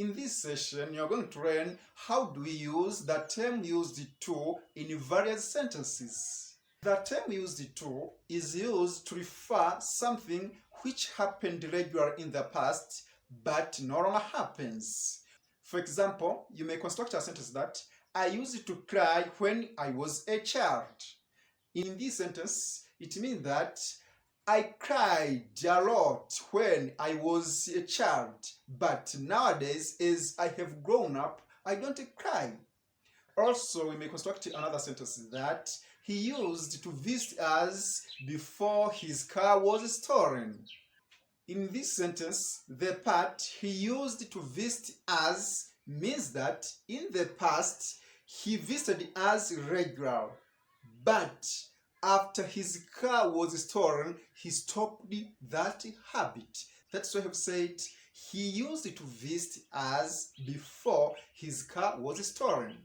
In this session, you're going to learn how do we use the term used to in various sentences. The term used to is used to refer something which happened regularly in the past but no longer happens. For example, you may construct a sentence that I used to cry when I was a child. In this sentence, it means that I cried a lot when I was a child, but nowadays, as I have grown up, I don't cry. Also, we may construct another sentence that he used to visit us before his car was stolen. In this sentence, the part he used to visit us means that in the past, he visited us regularly, but after his car was stolen, he stopped that habit. That's why I have said he used to visit us before his car was stolen.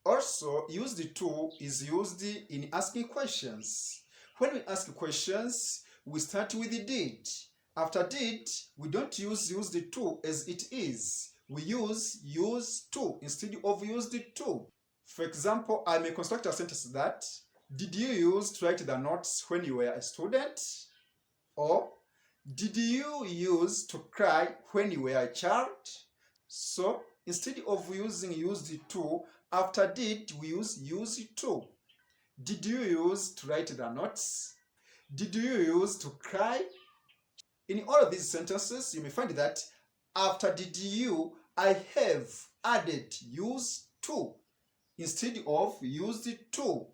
Also, used to is used in asking questions. When we ask questions, we start with the did. After did, we don't use used to as it is. We use used to instead of used to. For example, I may construct a sentence that did you use to write the notes when you were a student? Or did you use to cry when you were a child? So instead of using used to, after did we use used to. Did you use to write the notes? Did you use to cry? In all of these sentences, you may find that after did you, I have added used to instead of used to.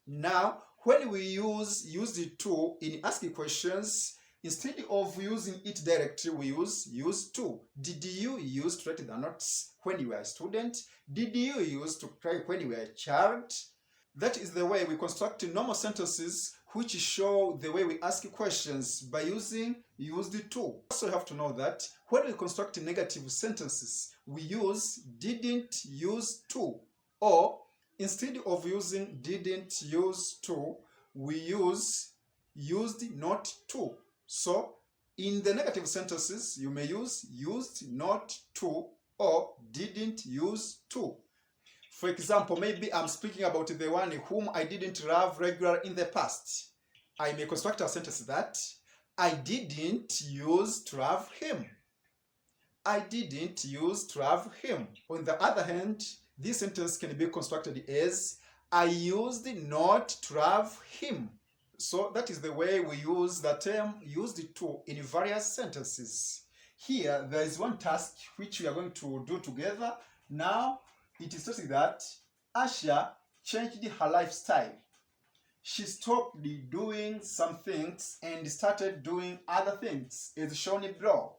Now, when we use used to in asking questions, instead of using it directly, we use used to. Did you use to write the notes when you were a student? Did you use to cry when you were a child? That is the way we construct normal sentences which show the way we ask questions by using used to. Also have to know that when we construct negative sentences, we use didn't use to, or instead of using didn't use to, we use used not to. So in the negative sentences, you may use used not to or didn't use to. For example, maybe I'm speaking about the one whom I didn't love regularly in the past. I may construct a sentence that I didn't use to love him. I didn't use to love him. On the other hand, this sentence can be constructed as I used not to love him. So that is the way we use the term used to in various sentences. Here, there is one task which we are going to do together. Now, it is stated that Asha changed her lifestyle. She stopped doing some things and started doing other things, as shown below.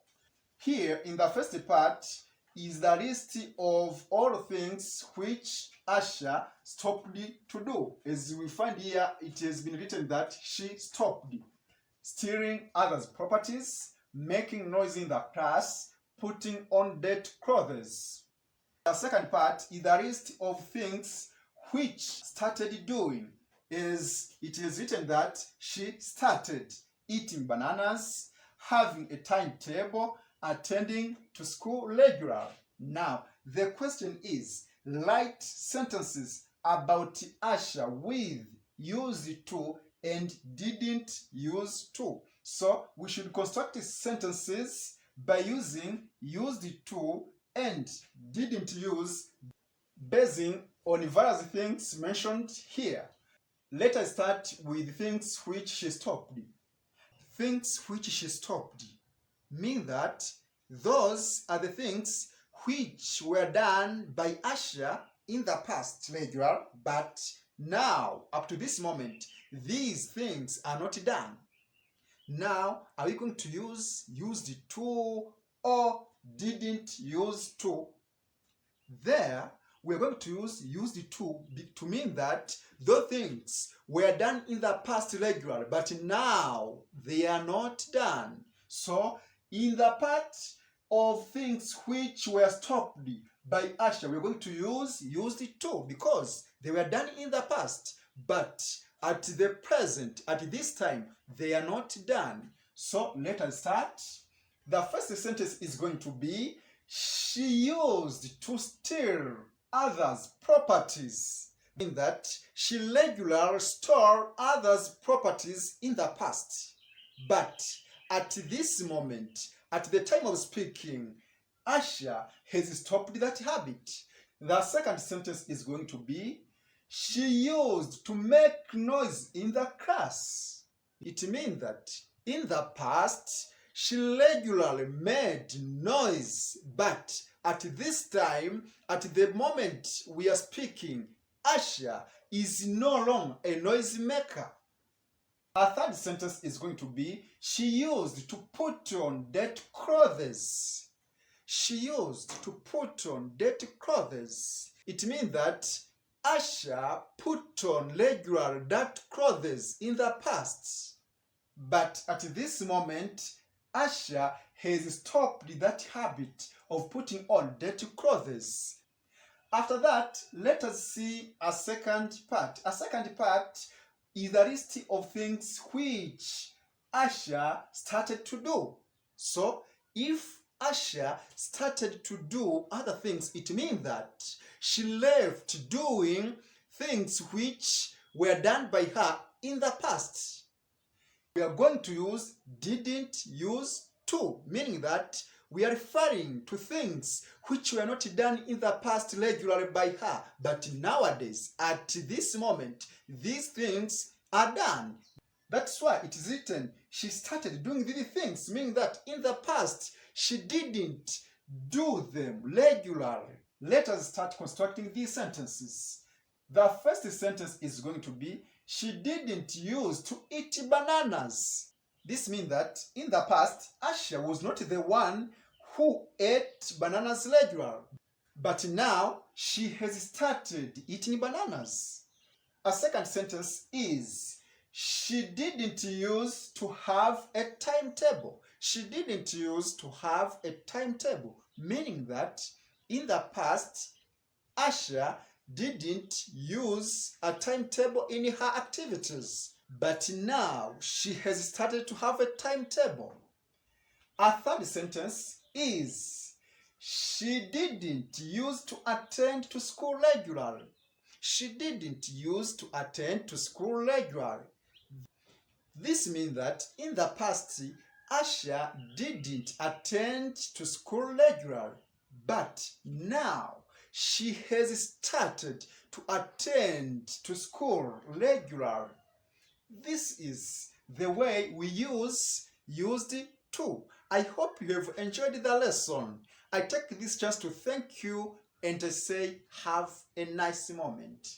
Here, in the first part, is the list of all things which Asha stopped to do. As we find here, it has been written that she stopped stealing others' properties, making noise in the class, putting on dirty clothes. The second part is the list of things which started doing. As it is written that she started eating bananas, having a timetable, attending to school regularly. Now, the question is, write sentences about Asha with used to and didn't use to. So, we should construct sentences by using used to and didn't use, basing on various things mentioned here. Let us start with things which she stopped. Things which she stopped mean that those are the things which were done by Asha in the past regular, but now, up to this moment, these things are not done. Now, are we going to use used to or didn't use to? There, we're going to use used to mean that those things were done in the past regularly, but now they are not done. So, in the part of things which were stopped by Asha, we're going to use used to because they were done in the past, but at the present, at this time, they are not done. So let us start. The first sentence is going to be she used to steal others' properties, meaning that she regularly stole others' properties in the past. But at this moment, at the time of speaking, Asha has stopped that habit. The second sentence is going to be, she used to make noise in the class. It means that in the past, she regularly made noise, but at this time, at the moment we are speaking, Asha is no longer a noise maker. Our third sentence is going to be, she used to put on dirty clothes. She used to put on dirty clothes. It means that Asha put on regular dirty clothes in the past. But at this moment, Asha has stopped that habit of putting on dirty clothes. After that, let us see a second part. A second part is a list of things which Asha started to do. So, if Asha started to do other things, it means that she left doing things which were done by her in the past. We are going to use didn't use to, meaning that we are referring to things which were not done in the past regularly by her, but nowadays, at this moment, these things are done. That's why it is written, she started doing these things, meaning that in the past, she didn't do them regularly. Let us start constructing these sentences. The first sentence is going to be, she didn't used to eat bananas. This means that in the past, Asha was not the one who ate bananas regularly. But now, she has started eating bananas. A second sentence is, she didn't used to have a timetable. She didn't used to have a timetable, meaning that in the past, Asha didn't use a timetable in her activities, but now she has started to have a timetable. A third sentence is, she didn't use to attend to school regularly. She didn't use to attend to school regularly. This means that in the past, Asha didn't attend to school regularly, but now she has started to attend to school regularly. This is the way we use used to. I hope you have enjoyed the lesson. I take this chance to thank you and I say have a nice moment.